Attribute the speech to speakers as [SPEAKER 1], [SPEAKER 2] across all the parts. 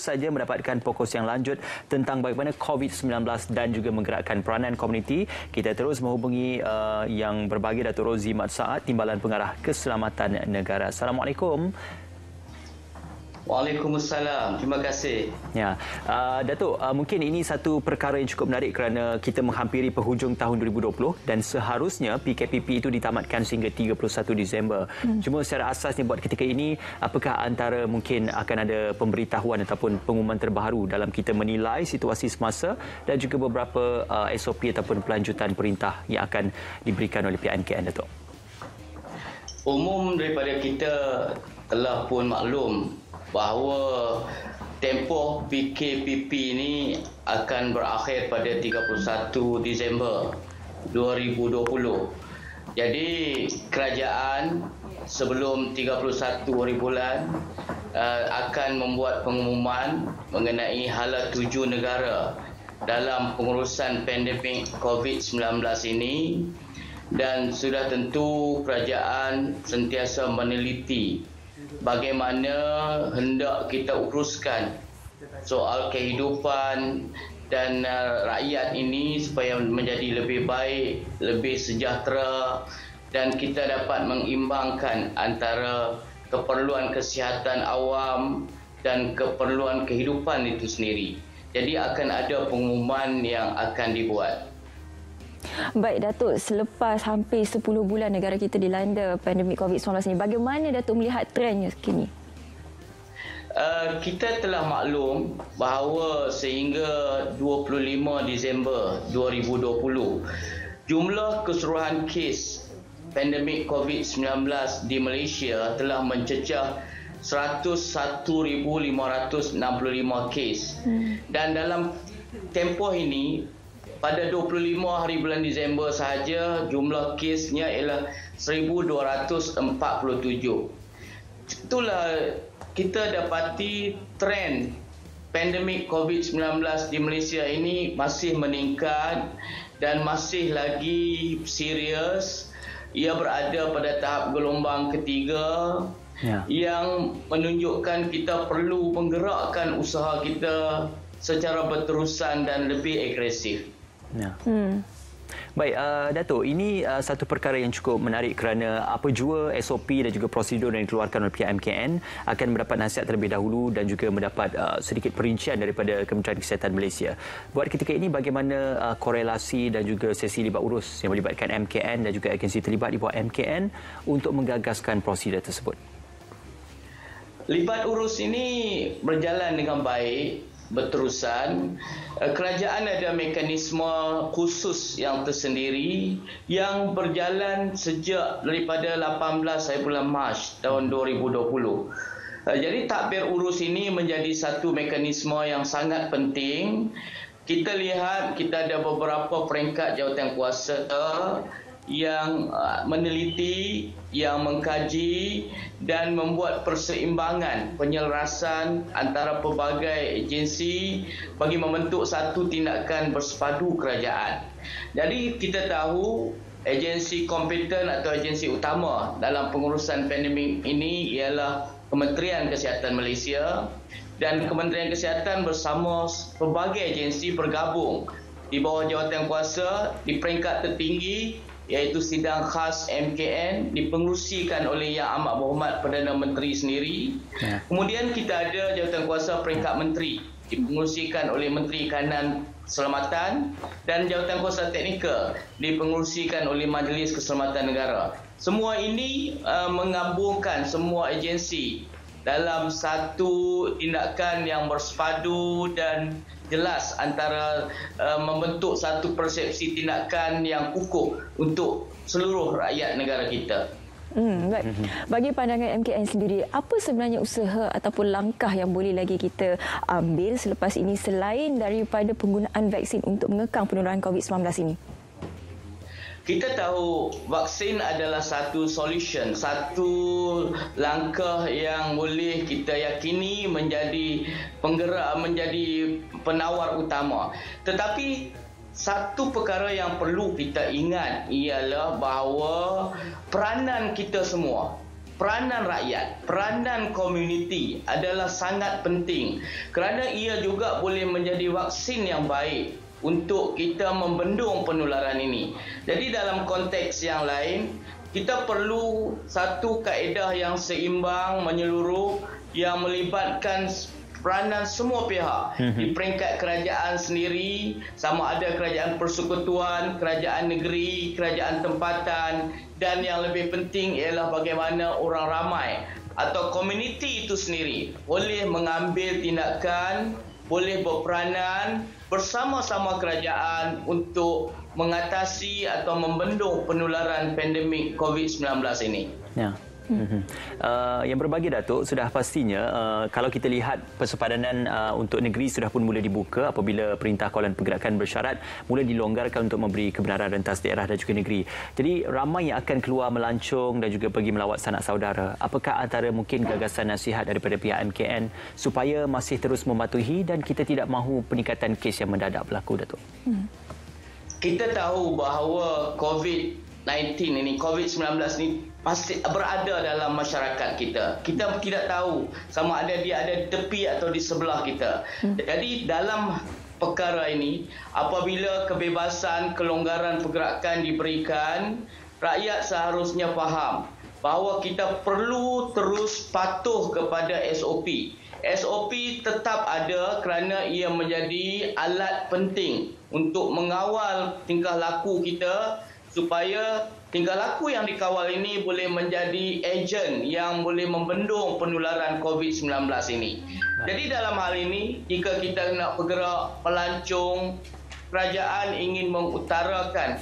[SPEAKER 1] saja mendapatkan fokus yang lanjut tentang bagaimana COVID-19 dan juga menggerakkan peranan komuniti. Kita terus menghubungi yang berbagi Datuk Rozi Mat Saad, Timbalan Pengarah Keselamatan Negara. Assalamualaikum.
[SPEAKER 2] Waalaikumsalam. Terima kasih.
[SPEAKER 1] Ya, Datuk, mungkin ini satu perkara yang cukup menarik kerana kita menghampiri penghujung tahun 2020 dan seharusnya PKPP itu ditamatkan sehingga 31 Disember. Cuma secara asasnya buat ketika ini, apakah antara mungkin akan ada pemberitahuan ataupun pengumuman terbaru dalam kita menilai situasi semasa dan juga beberapa SOP ataupun pelanjutan perintah yang akan diberikan oleh pihak MKN, Datuk?
[SPEAKER 2] Umum daripada kita telah pun maklum bahawa tempoh PKPP ini akan berakhir pada 31 Disember 2020. Jadi kerajaan sebelum 31 hari bulan akan membuat pengumuman mengenai hala 7 negara dalam pengurusan pandemik COVID-19 ini, dan sudah tentu kerajaan sentiasa meneliti bagaimana hendak kita uruskan soal kehidupan dan rakyat ini supaya menjadi lebih baik, lebih sejahtera, dan kita dapat mengimbangkan antara keperluan kesihatan awam dan keperluan kehidupan itu sendiri. Jadi akan ada pengumuman yang akan dibuat.
[SPEAKER 3] Baik Datuk, selepas hampir 10 bulan negara kita dilanda pandemik COVID-19 ini, bagaimana Datuk melihat trendnya kini?
[SPEAKER 2] Kita telah maklum bahawa sehingga 25 Disember 2020, jumlah keseluruhan kes pandemik COVID-19 di Malaysia telah mencecah 101,565 kes. Dan dalam tempoh ini, pada 25 hari bulan Disember sahaja, jumlah kesnya ialah 1,247. Itulah kita dapati trend pandemik COVID-19 di Malaysia ini masih meningkat dan masih lagi serius. Ia berada pada tahap gelombang ketiga yang menunjukkan kita perlu menggerakkan usaha kita secara berterusan dan lebih agresif.
[SPEAKER 1] Ya. Baik, Datuk, ini satu perkara yang cukup menarik kerana apa jua SOP dan juga prosedur yang dikeluarkan oleh pihak MKN akan mendapat nasihat terlebih dahulu dan juga mendapat sedikit perincian daripada Kementerian Kesihatan Malaysia. Buat ketika ini, bagaimana korelasi dan juga sesi libat urus yang melibatkan MKN dan juga agensi terlibat di bawah MKN untuk menggagaskan prosedur tersebut?
[SPEAKER 2] Libat urus ini berjalan dengan baik, berterusan. Kerajaan ada mekanisme khusus yang tersendiri yang berjalan sejak daripada 18 hari bulan Mac tahun 2020. Jadi takbir urus ini menjadi satu mekanisme yang sangat penting. Kita lihat kita ada beberapa peringkat jawatankuasa yang meneliti, yang mengkaji dan membuat perseimbangan penyelarasan antara pelbagai agensi bagi membentuk satu tindakan bersepadu kerajaan. Jadi kita tahu agensi kompeten atau agensi utama dalam pengurusan pandemik ini ialah Kementerian Kesihatan Malaysia, dan Kementerian Kesihatan bersama pelbagai agensi bergabung di bawah jawatankuasa di peringkat tertinggi, iaitu Sidang Khas MKN, dipengerusikan oleh Yang Amat Berhormat Perdana Menteri sendiri. Kemudian kita ada jawatankuasa peringkat menteri, dipengerusikan oleh Menteri Kanan Keselamatan, dan jawatankuasa teknikal dipengerusikan oleh Majlis Keselamatan Negara. Semua ini menggabungkan semua agensi dalam satu tindakan yang bersepadu dan jelas antara membentuk satu persepsi tindakan yang kukuh untuk seluruh rakyat negara kita.
[SPEAKER 3] Baik. Bagi pandangan MKN sendiri, apa sebenarnya usaha ataupun langkah yang boleh lagi kita ambil selepas ini selain daripada penggunaan vaksin untuk mengekang penularan COVID-19 ini?
[SPEAKER 2] Kita tahu vaksin adalah satu solution, satu langkah yang boleh kita yakini menjadi penggerak, menjadi penawar utama. Tetapi satu perkara yang perlu kita ingat ialah bahawa peranan kita semua peranan rakyat, peranan komuniti adalah sangat penting kerana ia juga boleh menjadi vaksin yang baik untuk kita membendung penularan ini. Jadi dalam konteks yang lain, kita perlu satu kaedah yang seimbang, menyeluruh, yang melibatkan peranan semua pihak di peringkat kerajaan sendiri, sama ada kerajaan persekutuan, kerajaan negeri, kerajaan tempatan, dan yang lebih penting ialah bagaimana orang ramai atau komuniti itu sendiri boleh mengambil tindakan, boleh berperanan bersama-sama kerajaan untuk mengatasi atau membendung penularan pandemik COVID-19 ini.
[SPEAKER 1] Ya. Yang berbagi Datuk, sudah pastinya kalau kita lihat persepadanan untuk negeri sudah pun mula dibuka apabila Perintah Kawalan Pergerakan Bersyarat mula dilonggarkan untuk memberi kebenaran rentas daerah dan juga negeri. Jadi ramai yang akan keluar melancong dan juga pergi melawat sanak saudara. Apakah antara mungkin gagasan nasihat daripada pihak MKN supaya masih terus mematuhi dan kita tidak mahu peningkatan kes yang mendadak berlaku, Datuk?
[SPEAKER 2] Kita tahu bahawa COVID-19 ini pasti berada dalam masyarakat kita. Kita tidak tahu sama ada dia ada di tepi atau di sebelah kita. Jadi dalam perkara ini, apabila kebebasan, kelonggaran pergerakan diberikan, rakyat seharusnya faham bahawa kita perlu terus patuh kepada SOP. SOP tetap ada kerana ia menjadi alat penting untuk mengawal tingkah laku kita supaya tingkah laku yang dikawal ini boleh menjadi ejen yang boleh membendung penularan COVID-19 ini. Jadi dalam hal ini, jika kita nak bergerak melancong, kerajaan ingin mengutarakan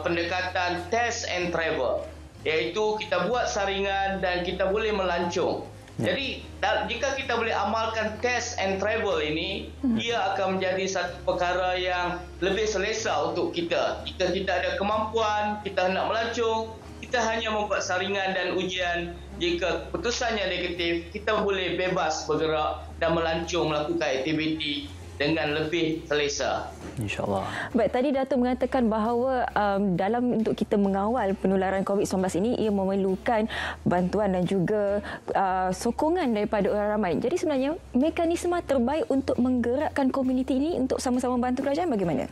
[SPEAKER 2] pendekatan test and travel, iaitu kita buat saringan dan kita boleh melancong. Jadi jika kita boleh amalkan test and travel ini, ia akan menjadi satu perkara yang lebih selesa untuk kita. Jika kita ada kemampuan, kita hendak melancong, kita hanya membuat saringan dan ujian. Jika keputusannya negatif, kita boleh bebas bergerak dan melancong melakukan aktiviti dengan lebih selesa.
[SPEAKER 1] InsyaAllah.
[SPEAKER 3] Baik, tadi Datuk mengatakan bahawa dalam untuk kita mengawal penularan COVID-19 ini, ia memerlukan bantuan dan juga sokongan daripada orang ramai. Jadi sebenarnya mekanisme terbaik untuk menggerakkan komuniti ini untuk sama-sama membantu kerajaan bagaimana?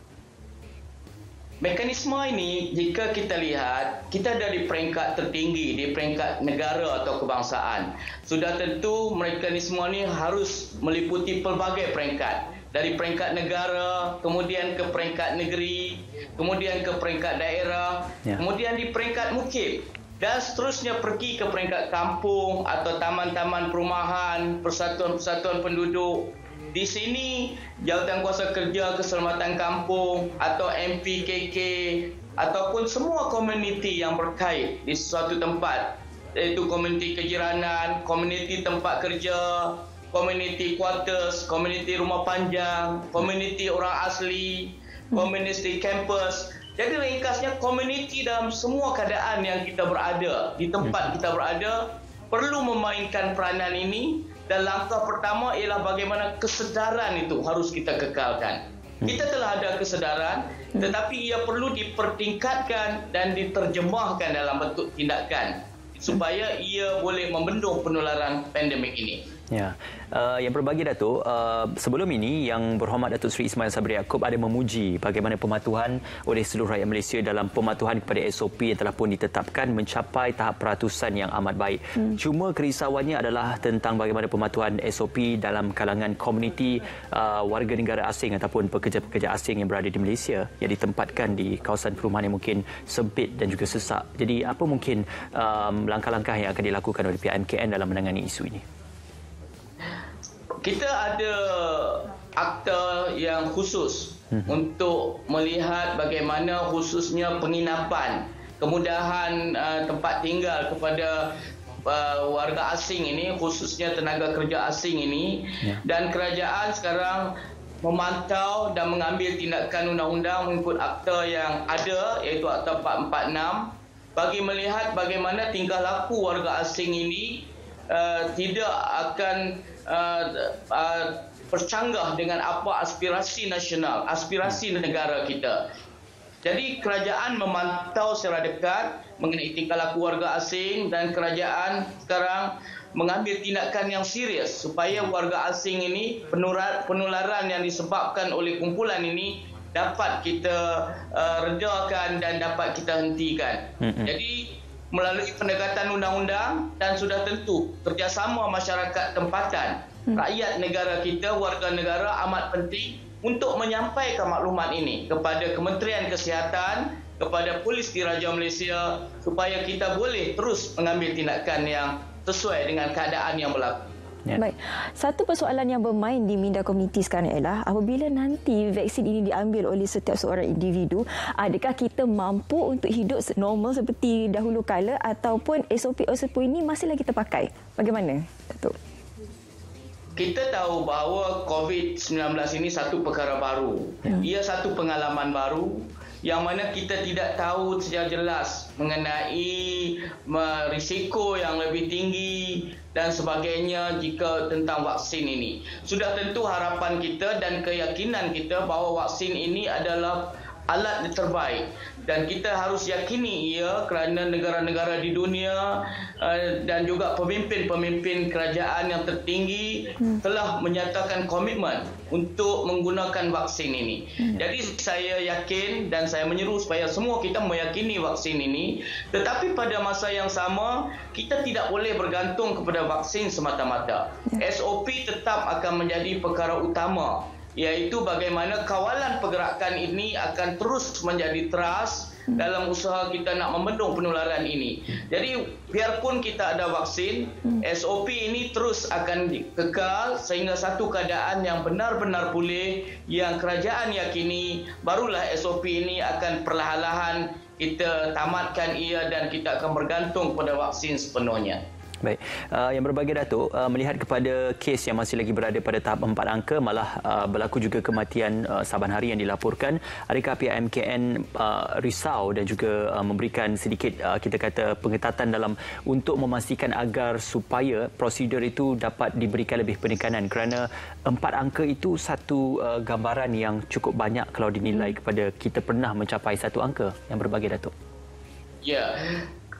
[SPEAKER 2] Mekanisme ini, jika kita lihat, kita ada di peringkat tertinggi, di peringkat negara atau kebangsaan. Sudah tentu mekanisme ini harus meliputi pelbagai peringkat. Dari peringkat negara, kemudian ke peringkat negeri, kemudian ke peringkat daerah, kemudian di peringkat mukim, dan seterusnya pergi ke peringkat kampung atau taman-taman perumahan, persatuan-persatuan penduduk. Di sini, Jawatankuasa Kerja Keselamatan Kampung atau MPKK ataupun semua komuniti yang berkait di suatu tempat, iaitu komuniti kejiranan, komuniti tempat kerja, komuniti quarters, komuniti rumah panjang, komuniti orang asli, komuniti kampus. Jadi ringkasnya, komuniti dalam semua keadaan yang kita berada, di tempat kita berada, perlu memainkan peranan ini. Dan langkah pertama ialah bagaimana kesedaran itu harus kita kekalkan. Kita telah ada kesedaran, tetapi ia perlu dipertingkatkan dan diterjemahkan dalam bentuk tindakan supaya ia boleh membendung penularan pandemik ini.
[SPEAKER 1] Ya, yang berbagi Datuk, sebelum ini Yang Berhormat Datuk Seri Ismail Sabri Yaakob ada memuji bagaimana pematuhan oleh seluruh rakyat Malaysia dalam pematuhan kepada SOP yang telah pun ditetapkan mencapai tahap peratusan yang amat baik. Cuma kerisauannya adalah tentang bagaimana pematuhan SOP dalam kalangan komuniti warga negara asing ataupun pekerja-pekerja asing yang berada di Malaysia yang ditempatkan di kawasan perumahan yang mungkin sempit dan juga sesak. Jadi apa mungkin langkah-langkah yang akan dilakukan oleh pihak MKN dalam menangani isu ini?
[SPEAKER 2] Kita ada akta yang khusus untuk melihat bagaimana khususnya penginapan, kemudahan tempat tinggal kepada warga asing ini, khususnya tenaga kerja asing ini. Dan kerajaan sekarang memantau dan mengambil tindakan undang-undang mengikut akta yang ada, iaitu Akta 446, bagi melihat bagaimana tingkah laku warga asing ini tidak akan bercanggah dengan apa aspirasi nasional, aspirasi negara kita. Jadi kerajaan memantau secara dekat mengenai tingkah laku warga asing dan kerajaan sekarang mengambil tindakan yang serius supaya warga asing ini penularan yang disebabkan oleh kumpulan ini dapat kita redakan dan dapat kita hentikan. Jadi melalui pendekatan undang-undang dan sudah tentu kerjasama masyarakat tempatan, rakyat negara kita, warga negara amat penting untuk menyampaikan maklumat ini kepada Kementerian Kesihatan, kepada Polis Diraja Malaysia supaya kita boleh terus mengambil tindakan yang sesuai dengan keadaan yang berlaku.
[SPEAKER 3] Ya. Baik. Satu persoalan yang bermain di minda komuniti sekarang ialah apabila nanti vaksin ini diambil oleh setiap seorang individu, adakah kita mampu untuk hidup normal seperti dahulu kala ataupun SOP-SOP ini masih lagi terpakai? Bagaimana, Datuk?
[SPEAKER 2] Kita tahu bahawa COVID-19 ini satu perkara baru. Ia satu pengalaman baru yang mana kita tidak tahu secara jelas mengenai risiko yang lebih tinggi dan sebagainya jika tentang vaksin ini. Sudah tentu harapan kita dan keyakinan kita bahawa vaksin ini adalah alat terbaik dan kita harus yakini ia kerana negara-negara di dunia dan juga pemimpin-pemimpin kerajaan yang tertinggi telah menyatakan komitmen untuk menggunakan vaksin ini. Jadi saya yakin dan saya menyeru supaya semua kita meyakini vaksin ini, tetapi pada masa yang sama kita tidak boleh bergantung kepada vaksin semata-mata. SOP tetap akan menjadi perkara utama, iaitu bagaimana kawalan pergerakan ini akan terus menjadi teras dalam usaha kita nak membendung penularan ini. Jadi biarpun kita ada vaksin, SOP ini terus akan kekal sehingga satu keadaan yang benar-benar pulih yang kerajaan yakini, barulah SOP ini akan perlahan-lahan kita tamatkan ia dan kita akan bergantung pada vaksin sepenuhnya.
[SPEAKER 1] Baik, yang berbahagia Datuk, melihat kepada kes yang masih lagi berada pada tahap 4 angka, malah berlaku juga kematian saban hari yang dilaporkan. Adakah pihak MKN risau dan juga memberikan sedikit kita kata pengetatan dalam untuk memastikan agar supaya prosedur itu dapat diberikan lebih penekanan, kerana 4 angka itu satu gambaran yang cukup banyak kalau dinilai kepada kita pernah mencapai satu angka. Yang berbahagia Datuk.
[SPEAKER 2] Ya.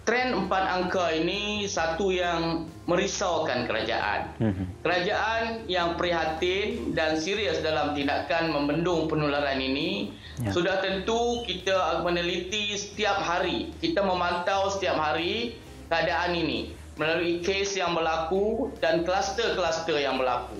[SPEAKER 2] Tren 4 angka ini satu yang merisaukan kerajaan. Kerajaan yang prihatin dan serius dalam tindakan membendung penularan ini. Sudah tentu kita meneliti setiap hari. Kita memantau setiap hari keadaan ini melalui kes yang berlaku dan kluster-kluster yang berlaku.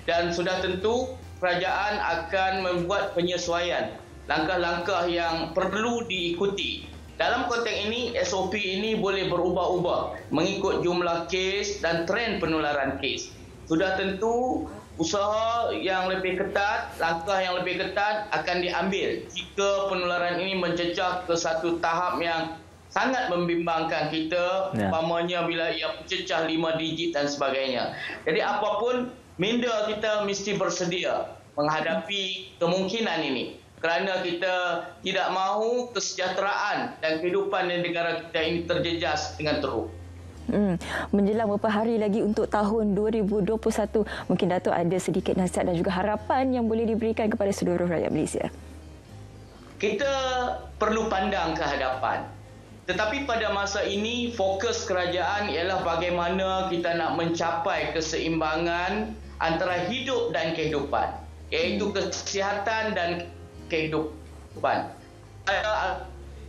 [SPEAKER 2] Dan sudah tentu kerajaan akan membuat penyesuaian langkah-langkah yang perlu diikuti. Dalam konteks ini, SOP ini boleh berubah-ubah mengikut jumlah kes dan tren penularan kes. Sudah tentu usaha yang lebih ketat, langkah yang lebih ketat akan diambil jika penularan ini mencecah ke satu tahap yang sangat membimbangkan kita, umpamanya bila ia mencecah 5 digit dan sebagainya. Jadi apapun, minda kita mesti bersedia menghadapi kemungkinan ini. Kerana kita tidak mahu kesejahteraan dan kehidupan di negara kita ini terjejas dengan teruk.
[SPEAKER 3] Menjelang beberapa hari lagi untuk tahun 2021, mungkin Datuk ada sedikit nasihat dan juga harapan yang boleh diberikan kepada seluruh rakyat Malaysia.
[SPEAKER 2] Kita perlu pandang ke hadapan. Tetapi pada masa ini, fokus kerajaan ialah bagaimana kita nak mencapai keseimbangan antara hidup dan kehidupan, iaitu kesihatan dan kehidupan.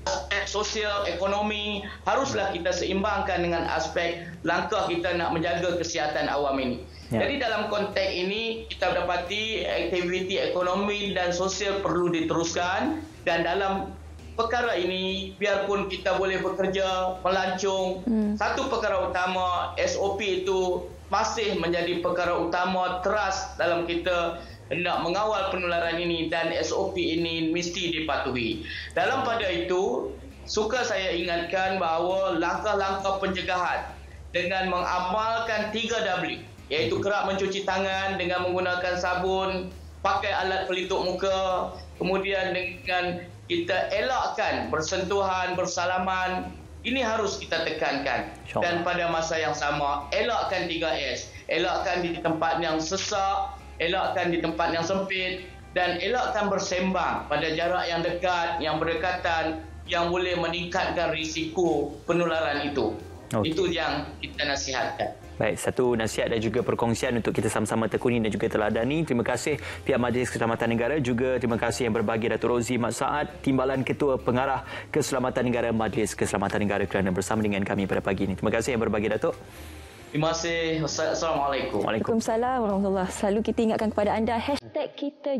[SPEAKER 2] Aspek sosial, ekonomi haruslah kita seimbangkan dengan aspek langkah kita nak menjaga kesihatan awam ini. Jadi dalam konteks ini kita dapati aktiviti ekonomi dan sosial perlu diteruskan, dan dalam perkara ini biarpun kita boleh bekerja, melancong, satu perkara utama SOP itu masih menjadi perkara utama teras dalam kita hendak mengawal penularan ini, dan SOP ini mesti dipatuhi. Dalam pada itu, suka saya ingatkan bahawa langkah-langkah pencegahan dengan mengamalkan 3W, iaitu kerap mencuci tangan dengan menggunakan sabun, pakai alat pelitup muka, kemudian dengan kita elakkan bersentuhan, bersalaman, ini harus kita tekankan. Dan pada masa yang sama, elakkan 3S, elakkan di tempat yang sesak, elakkan di tempat yang sempit, dan elakkan bersembang pada jarak yang dekat, yang berdekatan, yang boleh meningkatkan risiko penularan itu. Itu yang kita nasihatkan.
[SPEAKER 1] Baik, satu nasihat dan juga perkongsian untuk kita sama-sama tekuni dan juga teladani. Terima kasih pihak Majlis Keselamatan Negara, juga terima kasih yang berbagi Datuk Rozi Mat Saad, Timbalan Ketua Pengarah Keselamatan Negara Majlis Keselamatan Negara, kerana bersama dengan kami pada pagi ini. Terima kasih yang berbagi, Datuk.
[SPEAKER 2] Terima kasih. Assalamualaikum.
[SPEAKER 3] Waalaikumsalam warahmatullahi wabarakatuh. Selalu kita ingatkan kepada anda #kita